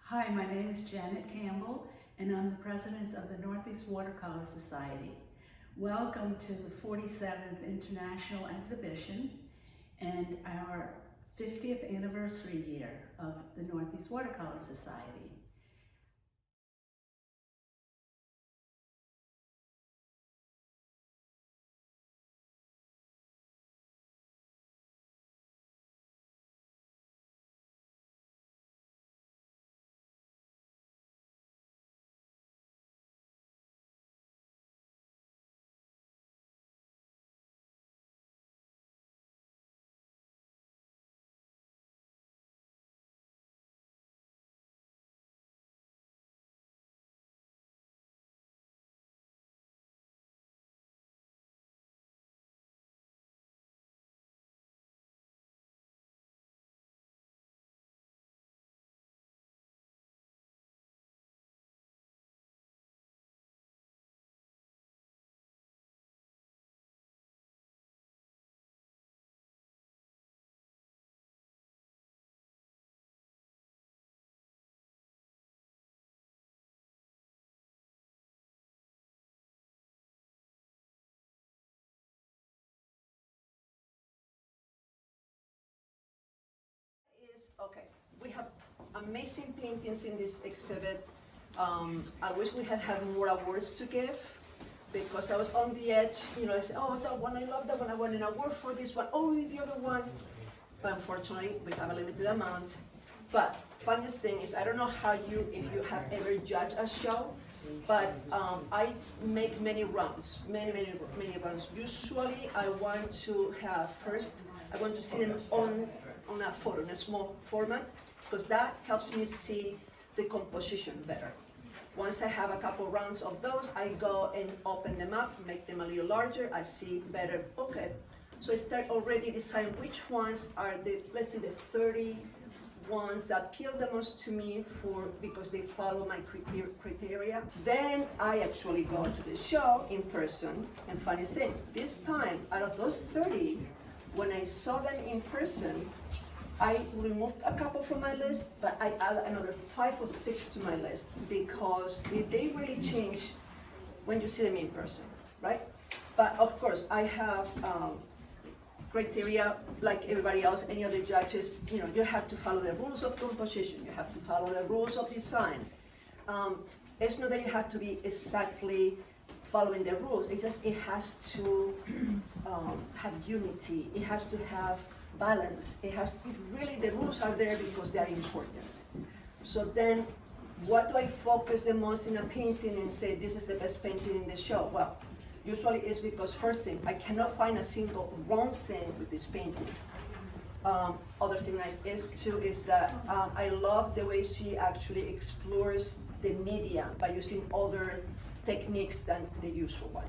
Hi, my name is Janet Campbell, and I'm the president of the North East Watercolor Society. Welcome to the 47th International Exhibition and our 50th anniversary year of the North East Watercolor Society. Okay, we have amazing paintings in this exhibit. I wish we had more awards to give because I was on the edge, I said, oh, that one, I love that one, I want an award for this one, oh, the other one. But unfortunately, we have a limited amount. But funniest thing is, I don't know if you have ever judged a show, but I make many rounds, many rounds. Usually, I want to have I want to see them on a photo, in a small format, because that helps me see the composition better. Once I have a couple rounds of those, I go and open them up, make them a little larger, I see better, okay. So I start already deciding which ones are let's say the 30 ones that appeal the most to me because they follow my criteria. Then I actually go to the show in person, and funny thing, this time, out of those 30, when I saw them in person, I removed a couple from my list, but I added another 5 or 6 to my list because they really change when you see them in person, right? But of course, I have criteria like everybody else, any other judges. You have to follow the rules of composition, you have to follow the rules of design. It's not that you have to be exactly following the rules, it has to have unity, it has to have balance, the rules are there because they are important. So then, what do I focus the most in a painting and say this is the best painting in the show? Well, usually it's because first thing, I cannot find a single wrong thing with this painting. Other thing is that I love the way she actually explores the media by using other techniques than the usual one.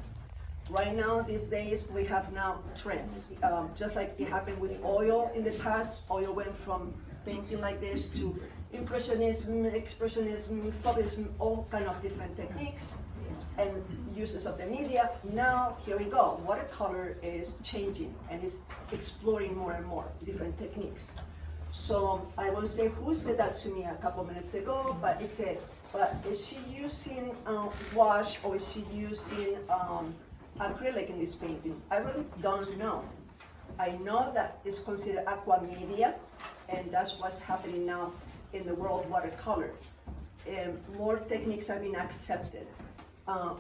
Right now, these days, we have now trends. Just like it happened with oil in the past, oil went from painting like this to impressionism, expressionism, fauvism, all kind of different techniques and uses of the media. Now, here we go. Watercolor is changing and is exploring more and more different techniques. So I won't say who said that to me a couple minutes ago, but it said, but is she using wash or is she using acrylic in this painting? I really don't know. I know that it's considered aqua media, and that's what's happening now in the world of watercolor. More techniques have been accepted.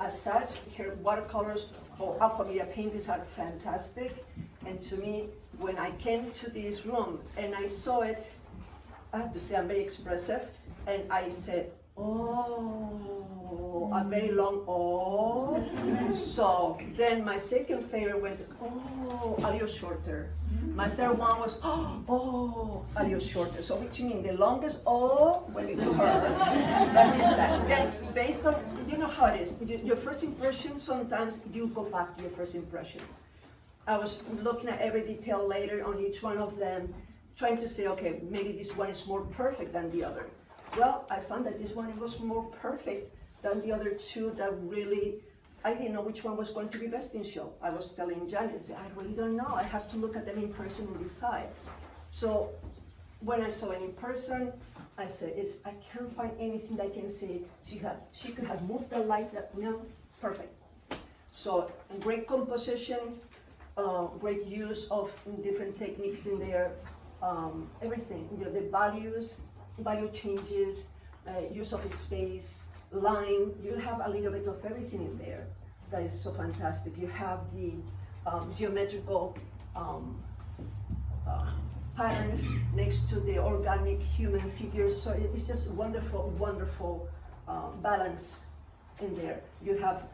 As such, here watercolors or aqua media paintings are fantastic, and to me, when I came to this room and I saw it, I have to say I'm very expressive, and I said, oh, a very long oh. So then my second favorite went, oh, a little shorter. My third one was, oh, a little shorter. So which means the longest oh went to her. That is that. Then based on, you know how it is. Your first impression, sometimes you go back to your first impression. I was looking at every detail later on each one of them, trying to say, okay, maybe this one is more perfect than the other. Well, I found that this one was more perfect than the other two that really, I didn't know which one was going to be best in show. I was telling Janet, I really don't know. I have to look at them in person and decide. So when I saw it in person, I said, I can't find anything that I can say. She could have moved the light, perfect. So great composition, great use of different techniques in there, everything. The value changes, use of space, line. You have a little bit of everything in there. That is so fantastic. You have the geometrical patterns next to the organic human figures. So it's just wonderful, wonderful balance in there. You have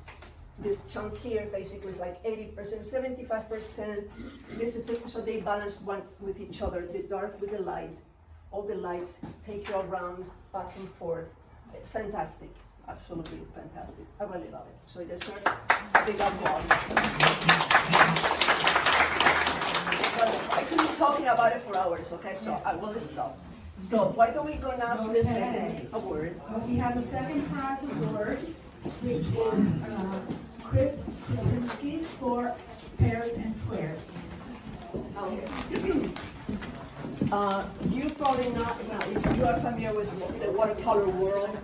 this chunk here, basically is like 80%, 75%. This is so they balance one with each other, the dark with the light. All the lights take you around, back and forth. Fantastic, absolutely fantastic. I really love it. So it deserves a big applause. But I could be talking about it for hours, okay? So I will stop. So why don't we go now to the second award? We have a second prize award, which is Chris Krasinski for Pairs and Squares. You probably not, if you are familiar with the watercolor world,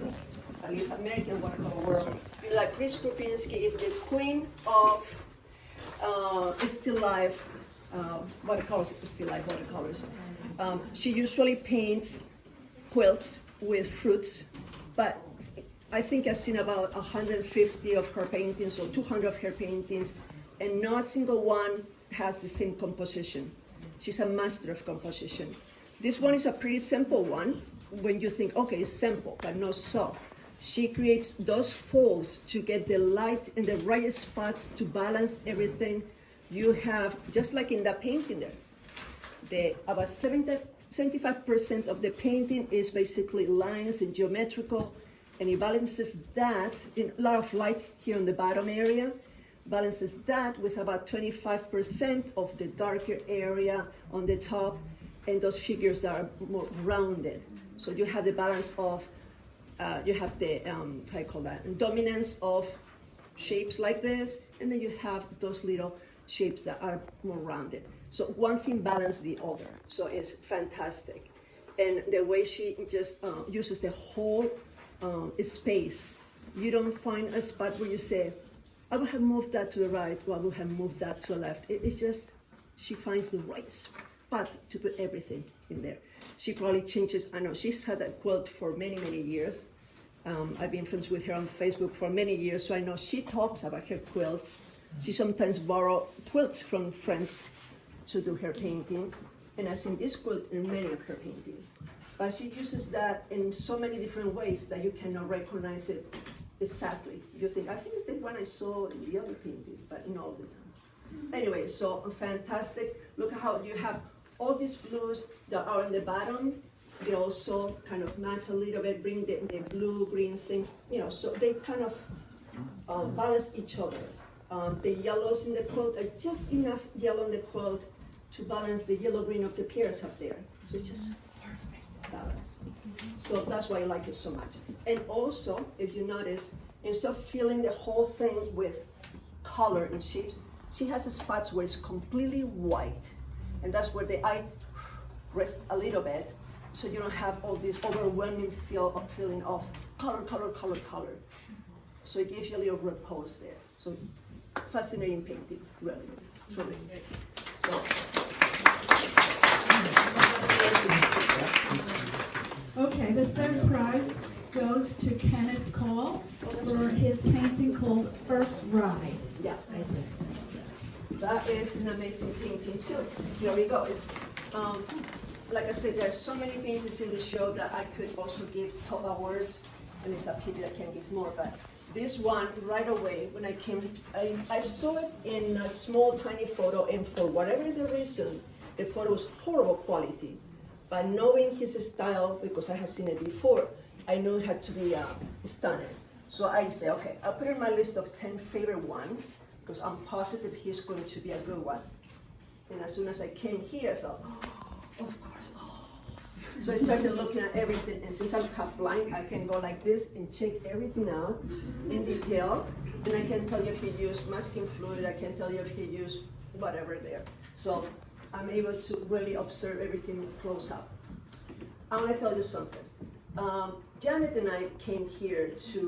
at least American watercolor world, you know that Chris Krasinski is the queen of still life watercolors, still life watercolors. She usually paints quilts with fruits, but I think I've seen about 150 of her paintings or 200 of her paintings, and not a single one has the same composition. She's a master of composition. This one is a pretty simple one when you think, okay, it's simple, but not so. She creates those folds to get the light in the right spots to balance everything. You have, just like in the painting there, about 75% of the painting is basically lines and geometrical, and it balances that in a lot of light here on the bottom area, balances that with about 25% of the darker area on the top, and those figures that are more rounded. So you have the balance of, you have the, how you call that, dominance of shapes like this, and then you have those little shapes that are more rounded. So one thing balances the other, so it's fantastic. And the way she just uses the whole space, you don't find a spot where you say, I would have moved that to the right, or I would have moved that to the left. It's just, she finds the right spot to put everything in there. She probably changes, I know she's had a quilt for many, many years. I've been friends with her on Facebook for many years, so I know she talks about her quilts. She sometimes borrows quilts from friends to do her paintings, and I've seen this quilt in many of her paintings. But she uses that in so many different ways that you cannot recognize it exactly. You think, I think it's the one I saw in the other painting, but not all the time. Anyway, so fantastic. Look at how you have all these blues that are on the bottom. They also kind of match a little bit, bring the blue-green thing, so they kind of balance each other. The yellows in the quilt are just enough yellow in the quilt to balance the yellow-green of the pears up there. So it's just perfect balance. So that's why I like it so much. And also, if you notice, instead of filling the whole thing with color and shapes, she has spots where it's completely white. And that's where the eye rests a little bit, so you don't have all this overwhelming feeling of color, color, color, color. So it gives you a little repose there. So fascinating painting, really, truly. So. Okay, the third prize goes to Kenneth Cole for his painting called First Ride. Yeah, that is an amazing painting too. Here we go. It's, like I said, there's so many paintings in the show that I could also give top awards, and it's a pity I can't give more, but this one, right away, when I came, I saw it in a small, tiny photo, and for whatever the reason, the photo was horrible quality. But knowing his style, because I had seen it before, I knew it had to be stunning. So I say, okay, I'll put it in my list of 10 favorite ones, because I'm positive he's going to be a good one. And as soon as I came here, I thought, oh, of course, oh. So I started looking at everything, and since I'm colorblind, I can go like this and check everything out in detail, and I can tell you if he used masking fluid, I can tell you if he used whatever there. So I'm able to really observe everything close up. I want to tell you something. Janet and I came here she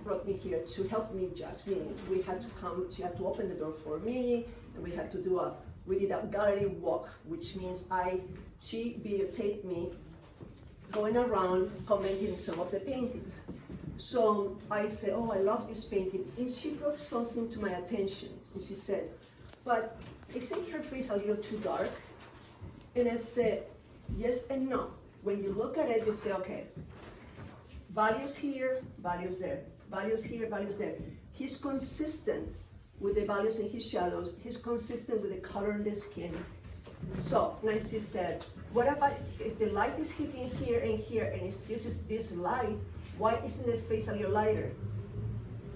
brought me here to help me judge, meaning we had to come, she had to open the door for me, and we had to we did a gallery walk, which means she videotaped me going around commenting some of the paintings. So I said, oh, I love this painting, and she brought something to my attention, and she said, but isn't her face a little too dark? And I said, yes and no. When you look at it, you say, okay, values here, values there, values here, values there. He's consistent with the values in his shadows. He's consistent with the color in the skin. So now she said, what about if the light is hitting here, and this is this light, why isn't the face a little lighter?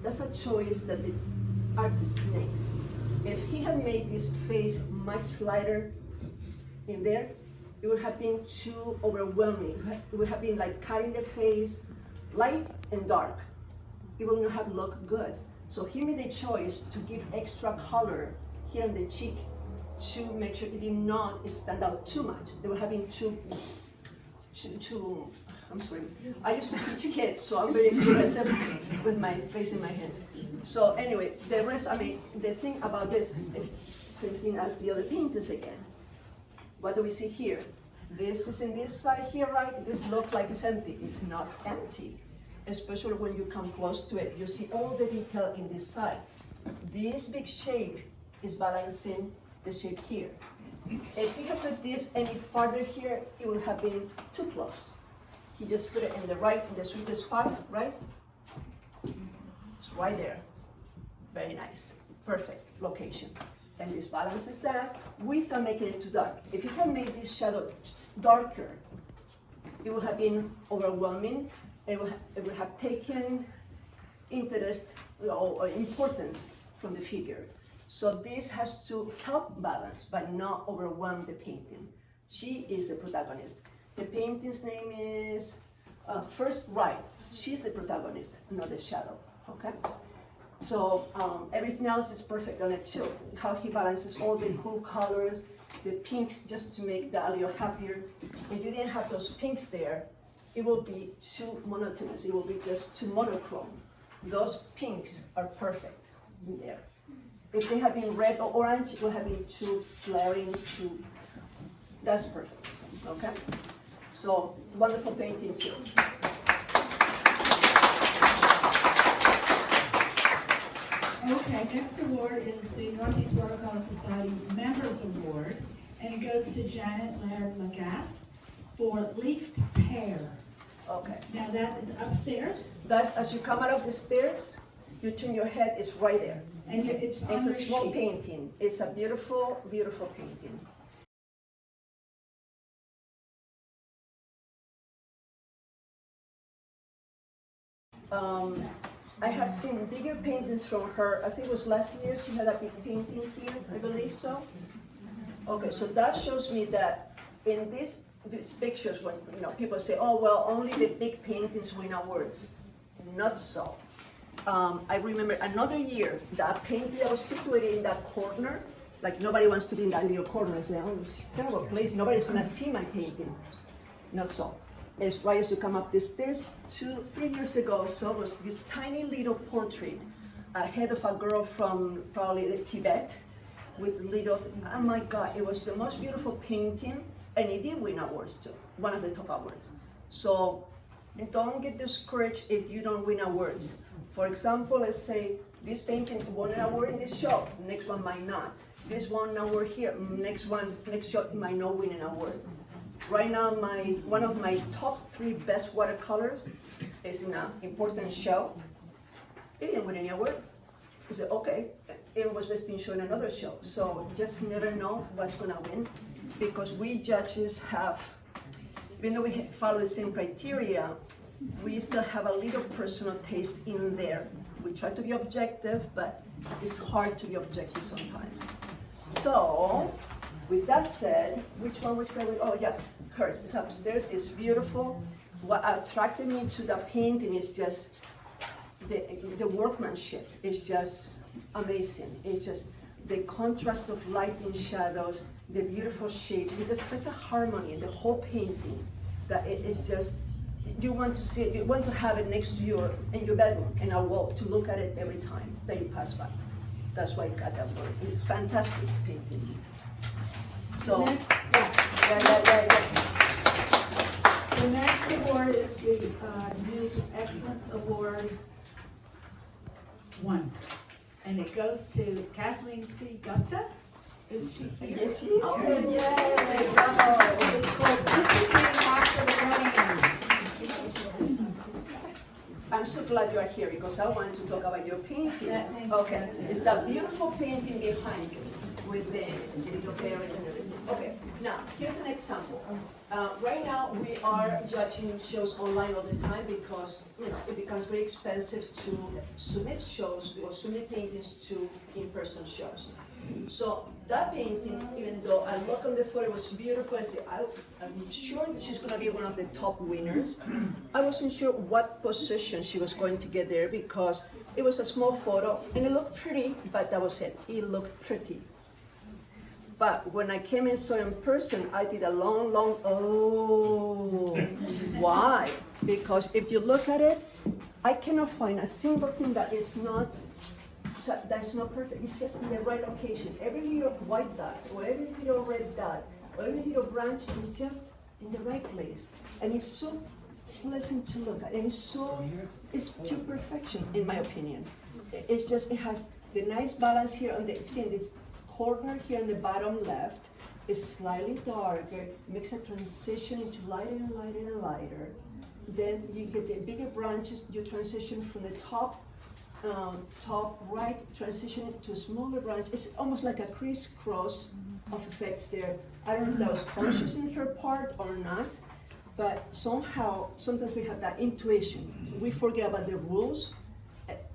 That's a choice that the artist makes. If he had made this face much lighter in there, it would have been too overwhelming. It would have been like cutting the face light and dark. It would not have looked good. So he made a choice to give extra color here in the cheek to make sure it did not stand out too much. They would have been too, I'm sorry. I used to teach kids, so I'm very expressive with my face in my hands. So anyway, the rest, the thing about this, same thing as the other paintings again. What do we see here? This is in this side here, right? This looks like it's empty. It's not empty. Especially when you come close to it. You see all the detail in this side. This big shape is balancing the shape here. If he had put this any farther here, it would have been too close. He just put it in the sweetest spot, right? It's right there. Very nice. Perfect location. And this balances that without making it too dark. If you had made this shadow darker, it would have been overwhelming. It would have taken interest or importance from the figure. So this has to help balance, but not overwhelm the painting. She is the protagonist. The painting's name is First Right. She's the protagonist, not the shadow, okay? So everything else is perfect on it too. How he balances all the cool colors, the pinks, just to make the alio happier. If you didn't have those pinks there, it will be too monotonous. It will be just too monochrome. Those pinks are perfect in there. If they had been red or orange, it would have been too glaring, that's perfect, okay? So, wonderful painting too. Okay, next award is the North East Watercolor Society Members Award, and it goes to Janet Laird-Lagasse for Leafed Pear. Okay. Now that is upstairs, That's as you come out of the stairs, you turn your head, it's right there. and it's on It's her a small sheet. painting. It's a beautiful, beautiful painting. I have seen bigger paintings from her. I think it was last year she had a big painting here, I believe so. Okay, so that shows me that in these pictures, when people say, oh well, only the big paintings win awards. Not so. I remember another year, that painting that was situated in that corner, like nobody wants to be in that little corner. I say, oh, terrible place, nobody's gonna see my painting. Not so. As right as you come up the stairs, 2-3 years ago, so was this tiny little portrait, a head of a girl from probably Tibet, with little, oh my God, it was the most beautiful painting, and it did win awards too, one of the top awards. So don't get discouraged if you don't win awards. For example, let's say this painting won an award in this show, next one might not. This won an award here, next show might not win an award. Right now, one of my top 3 best watercolors is in an important show. It didn't win any award. I said, okay, it was best in show in another show. So just never know what's gonna win, because we judges have, even though we follow the same criteria, we still have a little personal taste in there. We try to be objective, but it's hard to be objective sometimes. So, with that said, which one we say? Oh yeah, hers. It's upstairs. It's beautiful. What attracted me to the painting is just the workmanship. It's just amazing. It's just the contrast of light and shadows, the beautiful shape. It's just such a harmony in the whole painting that it's just you want to see it, you want to have it next to your, in your bedroom, in a wall, to look at it every time that you pass by. That's why I got that word. It's fantastic painting. So, Next, yes. yeah. The next award is the News Excellence Award 1. And it goes to Kathleen C. Gupta. Is she here? Yes, she is. Oh, Yay, It's called Painting After the Rain. I'm so glad you are here because I want to talk about your painting. Yeah, thank you. Okay, it's that beautiful painting behind you with the little berries and everything. Okay, now here's an example. Right now we are judging shows online all the time because it becomes very expensive to submit shows or submit paintings to in-person shows. So that painting, even though I look on the photo, it was beautiful, I said, I'm sure she's gonna be one of the top winners. I wasn't sure what position she was going to get there because it was a small photo and it looked pretty, but that was it. It looked pretty. But when I came and saw in person, I did a long, oh. Why? Because if you look at it, I cannot find a single thing that is not perfect. It's just in the right location. Every little white dot, or every little red dot, or every little branch is just in the right place. And it's so pleasant to look at. And it's pure perfection, in my opinion. It's just, it has the nice balance here on see in this corner here on the bottom left is slightly darker, makes a transition into lighter and lighter and lighter. Then you get the bigger branches, you transition from the top right, transition to a smaller branch. It's almost like a crisscross of effects there. I don't know if that was conscious in her part or not, but somehow, sometimes we have that intuition. We forget about the rules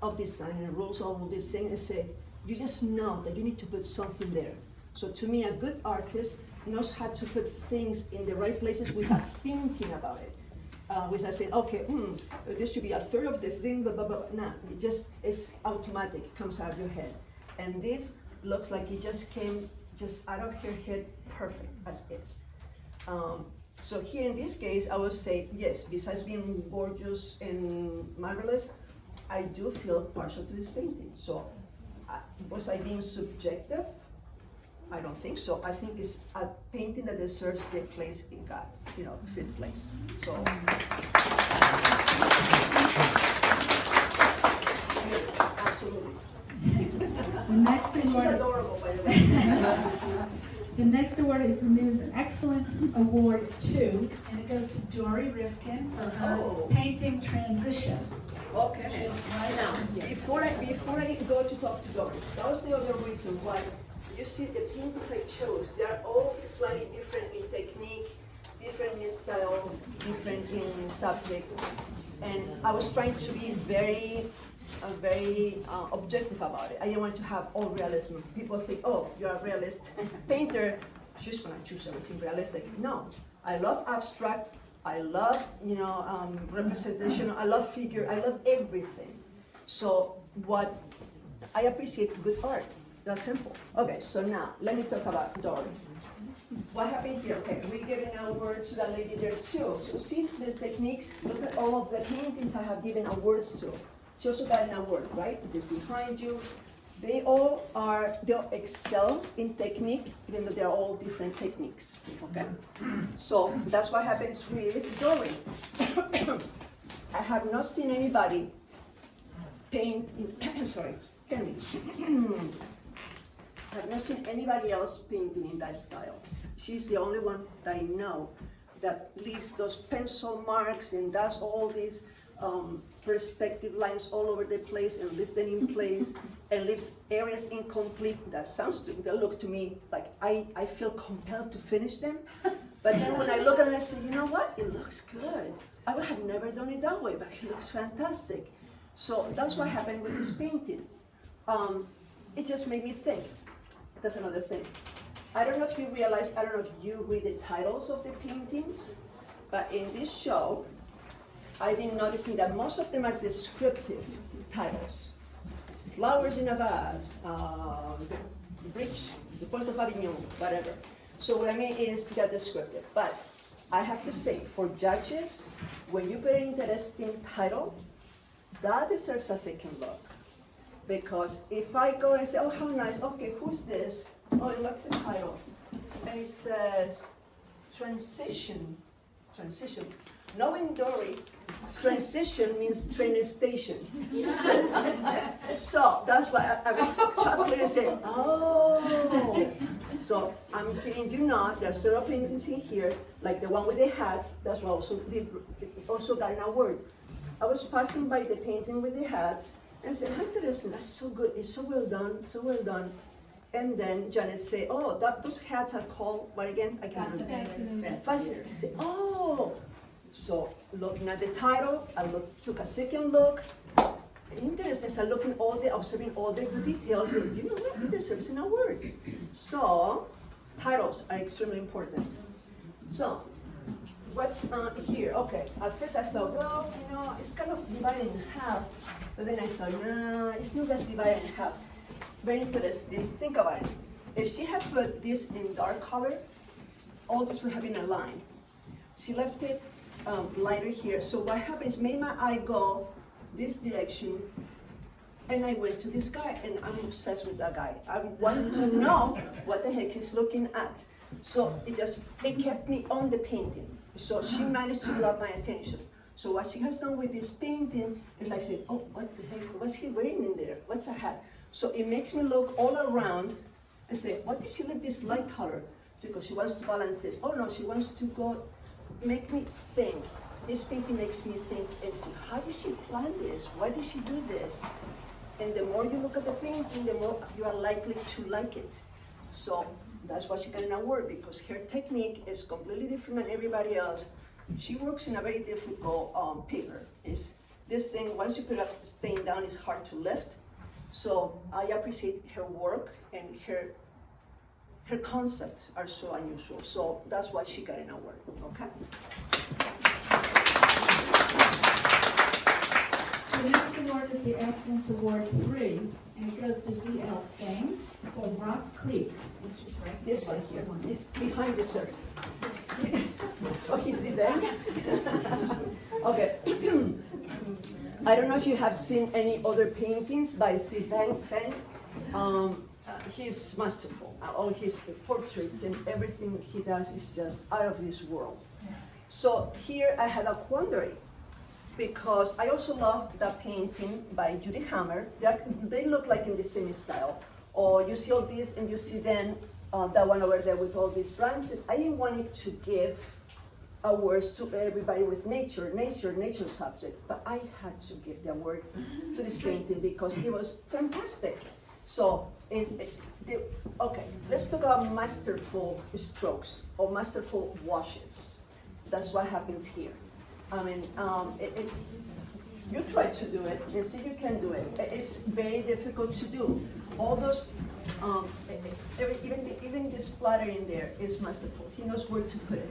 of design and rules of all these things and say, you just know that you need to put something there. So to me, a good artist knows how to put things in the right places without thinking about it. Without saying, okay, this should be a third of the thing, blah, blah, blah. Nah, it's automatic, it comes out of your head. And this looks like it just came out of her head perfect as is. So here in this case, I would say, yes, besides being gorgeous and marvelous, I do feel partial to this painting. So was I being subjective? I don't think so. I think it's a painting that deserves the place it got, 5th place. So, absolutely. The next She's award, adorable, by the way. the next award is the News Excellent Award 2, and it goes to Dory Rifkin for her painting Transition. Okay. Now, before I go to talk to Doris, that was the other reason why. You see, the paintings I chose, they are all slightly different in technique, different in style, different in subject. And I was trying to be very objective about it. I didn't want to have all realism. People think, oh, you're a realist painter, she's gonna choose everything realistic. No, I love abstract, I love, representation, I love figure, I love everything. So what I appreciate good art. That's simple. Okay, so now let me talk about Dory. What happened here? Okay, we gave an award to that lady there too. So see the techniques. Look at all of the paintings I have given awards to. She also got an award, right? This behind you. They'll excel in technique, even though they're all different techniques. Okay. So that's what happens with Dory. I have not seen anybody paint. Sorry, Candy. I've not seen anybody else painting in that style. She's the only one that I know that leaves those pencil marks and does all these perspective lines all over the place and leaves them in place and leaves areas incomplete. That look to me like I feel compelled to finish them. But then when I look at it, I say, you know what? It looks good. I would have never done it that way, but it looks fantastic. So that's what happened with this painting. It just made me think. That's another thing. I don't know if you realize, I don't know if you read the titles of the paintings, but in this show, I've been noticing that most of them are descriptive titles. Flowers in a vase, the bridge, the Port of Avignon, whatever. So what I mean is they're descriptive. But I have to say, for judges, when you put an interesting title, that deserves a second look. Because if I go and say, oh, how nice, okay, who's this? Oh, and what's the title? And it says, transition. Knowing Dory, transition means train station. So that's why I was chuckling and saying, oh. So I'm kidding you not, there are several paintings in here, like the one with the hats, that's what also got an award. I was passing by the painting with the hats and said, how interesting, that's so good, it's so well done, so well done. And then Janet said, oh, those hats are called, what again? I can't remember. Fascinators. I said, oh. So looking at the title, I took a second look. Interesting, so observing all the good details, and you know what, it deserves an award. So, titles are extremely important. So, what's here? Okay, at first I thought, well, you know, it's kind of divided in half, but then I thought, no, it's not just divided in half. Very interesting, think about it. If she had put this in dark color, all this would have been a line. She left it lighter here, so what happens, maybe my eye go this direction, and I went to this guy, and I'm obsessed with that guy. I want to know what the heck he's looking at. So it kept me on the painting. So she managed to grab my attention. So what she has done with this painting is like saying, oh, what the heck, what's he wearing in there? What's a hat? So it makes me look all around and say, what did she leave this light color? Because she wants to balance this. Oh no, she wants to make me think. This painting makes me think and see, how did she plan this? Why did she do this? And the more you look at the painting, the more you are likely to like it. So that's why she got an award, because her technique is completely different than everybody else. She works in a very difficult paper. This thing, once you put a stain down, it's hard to lift. So I appreciate her work, and her concepts are so unusual. So that's why she got an award, okay? The next award is the Excellence Award 3, and it goes to Z.L. Feng for Rock Creek, which is right. This one here, is behind you, sir. Oh, he's there? Okay. I don't know if you have seen any other paintings by Z. Feng. He's masterful. All his portraits and everything he does is just out of this world. So here I had a quandary, because I also love that painting by Judy Hammer. They look like in the same style. Or you see all this, and you see then that one over there with all these branches. I didn't want it to give awards to everybody with nature subject, but I had to give the award to this painting because it was fantastic. So, okay, let's talk about masterful strokes or masterful washes. That's what happens here. I mean, you try to do it and see you can do it. It's very difficult to do. All those, even the splatter in there is masterful. He knows where to put it.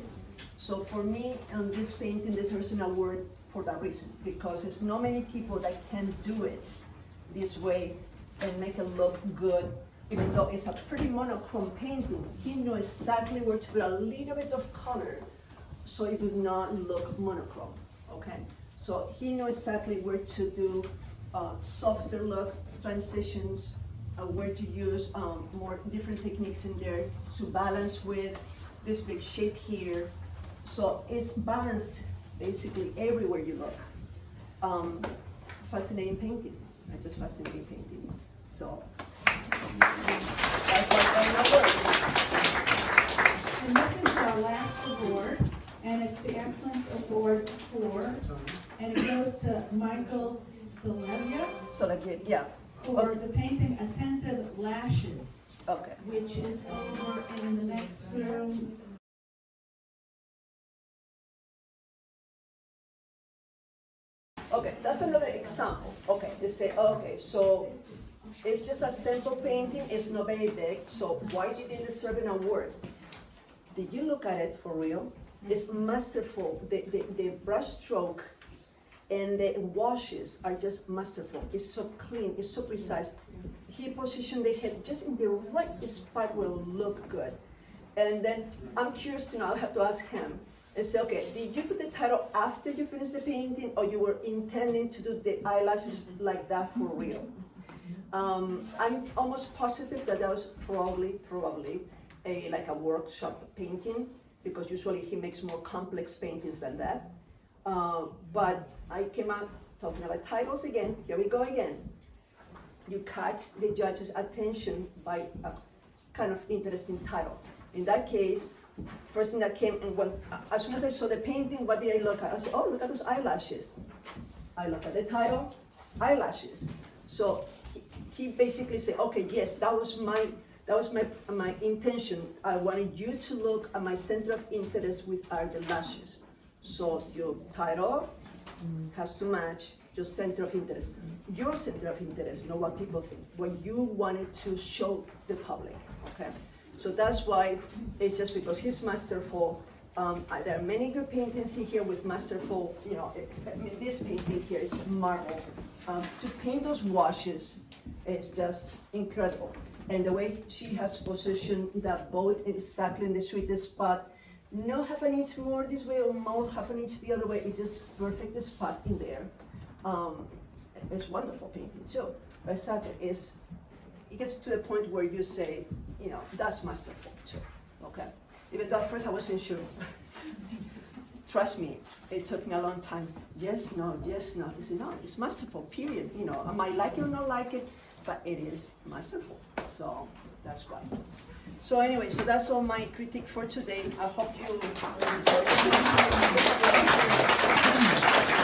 So for me, this painting deserves an award for that reason, because there's not many people that can do it this way and make it look good. Even though it's a pretty monochrome painting, he knows exactly where to put a little bit of color so it would not look monochrome, okay? So he knows exactly where to do softer look transitions, where to use more different techniques in there to balance with this big shape here. So it's balanced basically everywhere you look. Fascinating painting, just fascinating painting. So that's why I'm And this is our last award, and it's the Excellence Award 4, and it goes to Michael Soleria So like, yeah, for the painting Attentive Lashes, okay. which is over in the next room. Okay, that's another example. Okay, they say, okay, so it's just a simple painting, it's not very big, so why did it deserve an award? Did you look at it for real? It's masterful. The brush stroke and the washes are just masterful. It's so clean, it's so precise. He positioned the head just in the right spot where it will look good. And then I'm curious to know, I'll have to ask him, and say, okay, did you put the title after you finished the painting, or you were intending to do the eyelashes like that for real? I'm almost positive that was probably like a workshop painting, because usually he makes more complex paintings than that. But I came out talking about titles again. Here we go again. You catch the judge's attention by a kind of interesting title. In that case, first thing that came, and as soon as I saw the painting, what did I look at? I said, oh, look at those eyelashes. I look at the title, eyelashes. So he basically said, okay, yes, that was my intention. I wanted you to look at my center of interest, with are the lashes. So your title has to match your center of interest. Your center of interest, not what people think, what you wanted to show the public, okay? So that's why, it's just because he's masterful. There are many good paintings in here with masterful, I mean, this painting here is marvel. To paint those washes is just incredible. And the way she has positioned that boat exactly in the sweetest spot, no half an inch more this way or more half an inch the other way, it's just perfect spot in there. It's wonderful painting too. But exactly, it gets to the point where you say, that's masterful too, okay? Even though at first I wasn't sure. Trust me, it took me a long time. Yes, no, yes, no. You say, no, it's masterful, period. I might like it or not like it, but it is masterful. So that's why. So anyway, so that's all my critique for today. I hope you enjoyed it.